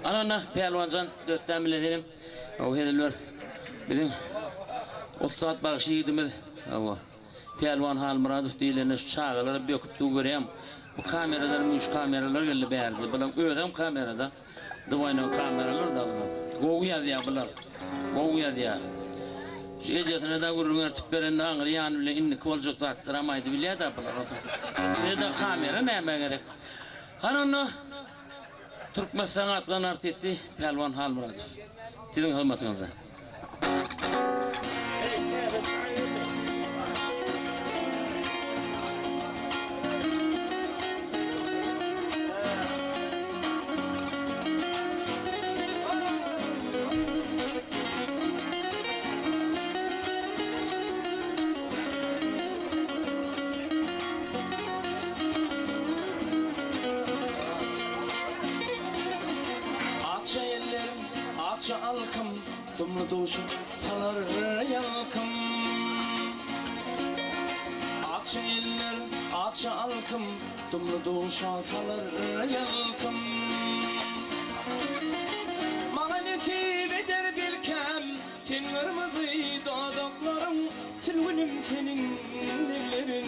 Anana Pelvancan dörtten bilelim. O hediler bizim Ustad bağışı yedimiz. Allah. Pelvan Halmuradov diýilene şu çağalara böküp görýärem. Bu kameralar, şu kameralar geldi berdi. Bular özüm kamerada. Dıwayna kameralar da bular. Goýa diýär bular. Goýa diýär. Ejetine de gurulňar tip berende aňyr ýany bilen indik boljak zatdyramaydy bilýär da bular. Şeýle kamera näme gerek? Hanonu Türkmen sanatgan artisti Pelvan Halmuradov. Sizin hürmetinize. Akça alkım, dumlu duşum salar yalkım. Akça eller, akça alkım, dumlu duşa salar yalkım. Mağa nesip eder bilkem, sen kırmızı dodaklarım, silvinim senin ellerin.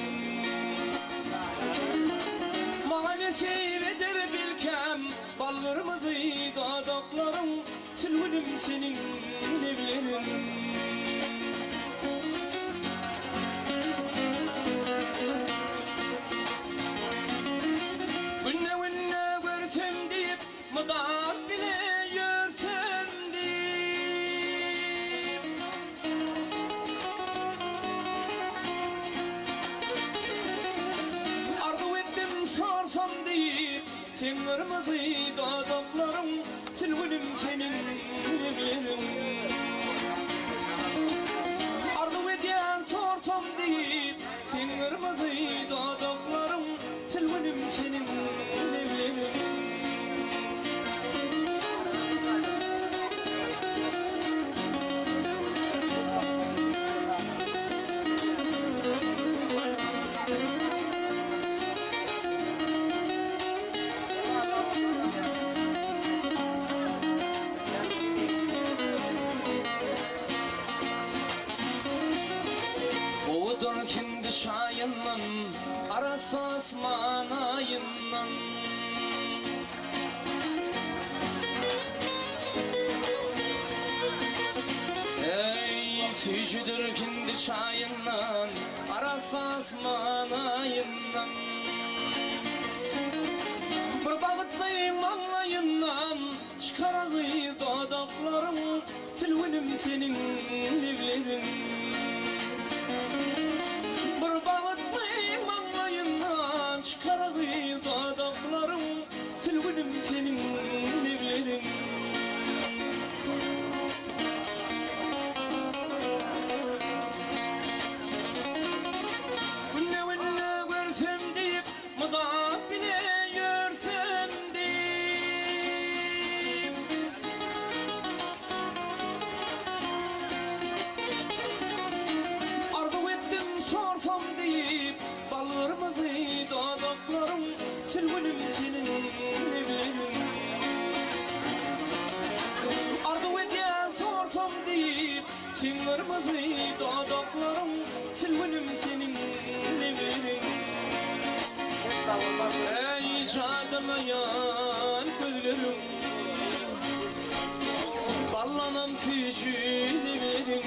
Mağa nesip eder bilkem, bal kırmızı dodaklarım, silvinim senin evlerin. Günne günne görsem deyip mıdar bile yörsem deyip arzu ettim sorsam deyip sen kırmızı dodaklarım, silvinim senin evlerin. Arzu ediyen sorsam deyip sen kırmızı dodaklarım, silvinim senin evlerin. Oğudur kendi şayından, arası asman ayından. Ey sücüdür kendi şayından, arası asman ayından. Bir bağıtlıyım anlayından, çıkaradı dodaklarım, silvinim senin evlerin. Bir bağıtlıyım anlayından, çıkaradı dodaklarım, silvinim senin evlerin. Günne günne görsem deyip mıda bile yörsem deyip arzu ettim sorsam deyip bal kırmızı dodaklarım, silvinim senin evlerin. Arzu ediyen sorsam deyip sen kırmızı dodaklarım, silvinim senin evlerin. Ey cadalayan gözlerim, ballanam sücün evlerin.